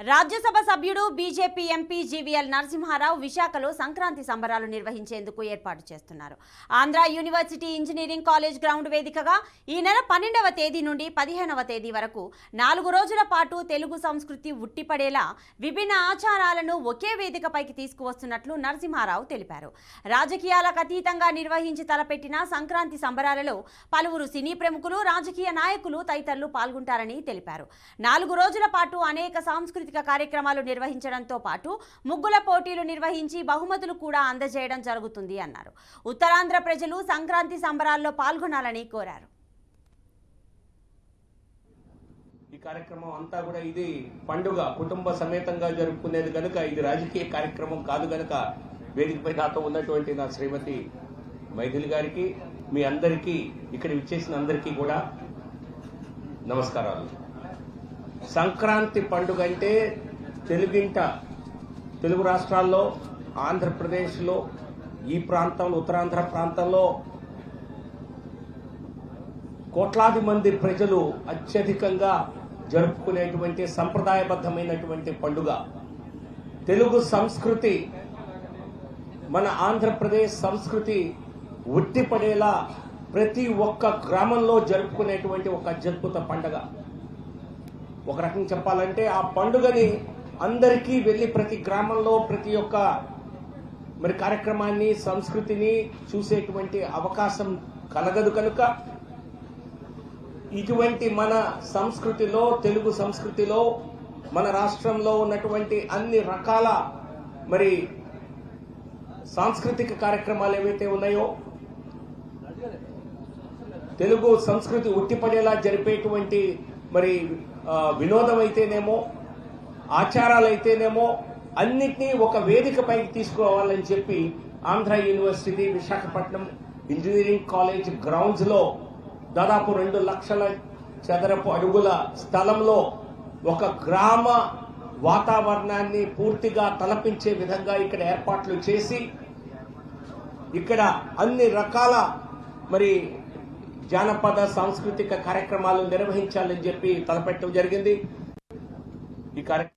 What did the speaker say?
రాజ్యసభ సభ్యుడు BJP MP GVL Narasimha Rao విశాఖలో సంక్రాంతి సంబరాలు నిర్వహించేందుకు ఏర్పాటు చేస్తున్నారు. Andhra university engineering college ground వేదికగా ఈ నెల 12వ తేదీ నుండి 15వ తేదీ వరకు 4 రోజుల పాటు తెలుగు సంస్కృతి ఉట్టిపడేలా విభిన్న ఆచారాలను ఒకే వేదికపైకి తీసుకువస్తున్నట్లు నరసింహారావు తెలిపారు. రాజకీయాలకు అతీతంగా నిర్వహించి తలపెట్టిన సంక్రాంతి సంబరాలలో పలువురు సినీ ప్రముఖులు, రాజకీయ నాయకులు తదితరులు పాల్గొంటారని తెలిపారు. 4 రోజుల పాటు అనేక సాంస్కృతిక కార్యక్రమాలు నిర్వహించడంతో పాటు ముగ్గుల పోటీలు నిర్వహించి బహుమతులు కూడా అందజేయడం జరుగుతుంది అన్నారు. ఉత్తరాంధ్ర ప్రజలు సంక్రాంతి సంబరాల్లో పాల్గొనాలని కోరారు. ఈ కార్యక్రమం అంతా కూడా ఇది పండుగ కుటుంబ సమేతంగా జరుపుకునేది కనుక ఇది రాజకీయ కార్యక్రమం కాదు కనుక వేదికపై నాతో ఉన్నటువంటి నా శ్రీమతి మైథిలి గారికి, మీ అందరికీ, ఇక్కడ విచ్చేసిన అందరికీ కూడా నమస్కారాలు. సంక్రాంతి పండుగ అంటే తెలుగింట, తెలుగు రాష్ట్రాల్లో, ఆంధ్రప్రదేశ్లో, ఈ ప్రాంతంలో, ఉత్తరాంధ్ర ప్రాంతంలో కోట్లాది మంది ప్రజలు అత్యధికంగా జరుపుకునేటువంటి సంప్రదాయబద్ధమైనటువంటి పండుగ. తెలుగు సంస్కృతి, మన ఆంధ్రప్రదేశ్ సంస్కృతి ఉట్టిపడేలా ప్రతి ఒక్క గ్రామంలో జరుపుకునేటువంటి ఒక అత్యద్భుత పండుగ. ఒక రకంగా చెప్పాలంటే ఆ పండుగని అందరికీ వెళ్లి ప్రతి గ్రామంలో ప్రతి ఒక్క కార్యక్రమాన్ని, సంస్కృతిని చూసేటువంటి అవకాశం కలగదు కనుక ఇటువంటి మన సంస్కృతిలో, తెలుగు సంస్కృతిలో, మన రాష్ట్రంలో ఉన్నటువంటి అన్ని రకాల సాంస్కృతిక కార్యక్రమాలు ఏవైతే ఉన్నాయో, తెలుగు సంస్కృతి ఉట్టిపడేలా జరిపేటువంటి వినోదం అయితేనేమో, ఆచారాలైతేనేమో అన్నిటినీ ఒక వేదికపైకి తీసుకురావాలని చెప్పి Andhra university Visakhapatnam engineering college grounds లో దాదాపు 2 లక్షల చదరపు అడుగుల స్థలంలో ఒక గ్రామ వాతావరణాన్ని పూర్తిగా తలపించే విధంగా ఇక్కడ ఏర్పాట్లు చేసి ఇక్కడ అన్ని రకాల జానపద సాంస్కృతిక కార్యక్రమాలు నిర్వహించాలని చెప్పి తలపెట్టడం జరిగింది. ఈ కార్యక్రమం